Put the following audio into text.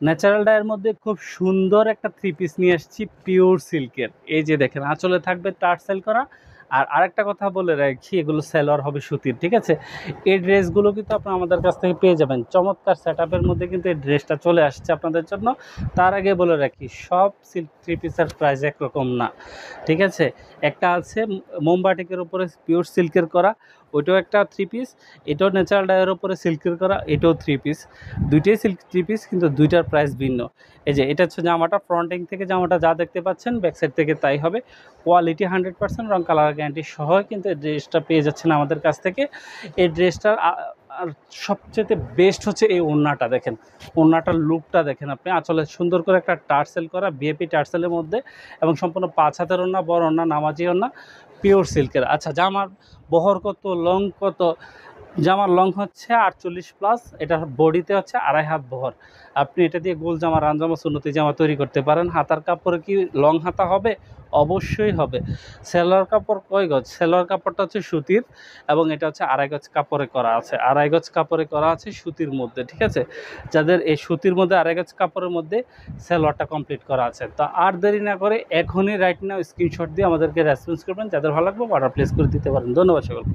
Natural ডাইয়ের মধ্যে খুব সুন্দর একটা থ্রি পিস নিয়ে আসছি পিওর সিল্কের। এই যে দেখেন আঁচলে থাকবে টার্সেল করা। আর আরেকটা কথা বলে রাখি, এগুলো সেলর হবে সুতির, ঠিক আছে। এই ড্রেসগুলো কিন্তু আপনারা আমাদের কাছ থেকে পেয়ে যাবেন চমৎকার সেটআপের মধ্যে, কিন্তু এই ড্রেসটা চলে আসছে আপনাদের জন্য। তার আগে বলে রাখি, সব সিল্ক থ্রি পিসের প্রাইস একরকম না, ঠিক আছে। একটা আছে মোমবাটিকের উপরে পিওর সিল্কের করা, ওইটাও একটা থ্রি পিস। এটাও ন্যাচারাল ডাইয়ের উপরে সিল্কের করা, এটাও থ্রি পিস। দুইটাই সিল্ক থ্রি পিস, কিন্তু দুইটার প্রাইস ভিন্ন। এই যে এটা হচ্ছে জামাটা, ফ্রন্টিং থেকে জামাটা যা দেখতে পাচ্ছেন ব্যাক সাইড থেকে তাই হবে। কোয়ালিটি 100%, রং কালার গ্যারান্টি সহ কিন্তু এই ড্রেসটা পেয়ে যাচ্ছেন আমাদের কাছ থেকে। এই ড্রেসটার আর সবচেয়ে বেস্ট হচ্ছে এই ওড়নাটা দেখেন, ওড়নাটার লুকটা দেখেন আপনি। আঁচলে সুন্দর করে একটা টার্সেল করা, ভিআইপি টার্সেলের মধ্যে, এবং সম্পূর্ণ 5 হাতের ওড়না, বড় ওড়না, নামাজি ওড়না, পিওর সিল্কের। আচ্ছা, জামার বহর কত, লং কত? জামার লং হচ্ছে 48+, এটা বডিতে হচ্ছে 2.5 হাত বহর। আপনি এটা দিয়ে গোল জামা, রান জামা, সুন্নতি জামা তৈরি করতে পারেন। হাতার কাপড়ে কি লং হাতা হবে? অবশ্যই হবে। সেলোয়ার কাপড় কয় গজ? সেলোয়ার কাপড়টা হচ্ছে সুতির, এবং এটা হচ্ছে 2.5 গজ কাপড়ে করা আছে, 2.5 গজ কাপড়ে করা আছে সুতির মধ্যে, ঠিক আছে। যাদের এই সুতির মধ্যে 2.5 গজ কাপড়ের মধ্যে সেলোয়ারটা কমপ্লিট করা আছে, তো আর দেরি না করে এখনই রাইট নাও স্ক্রিনশট দিয়ে আমাদেরকে রেসপন্স করবেন। যাদের ভালো লাগবে অর্ডার প্লেস করে দিতে পারেন। ধন্যবাদ সকলকে।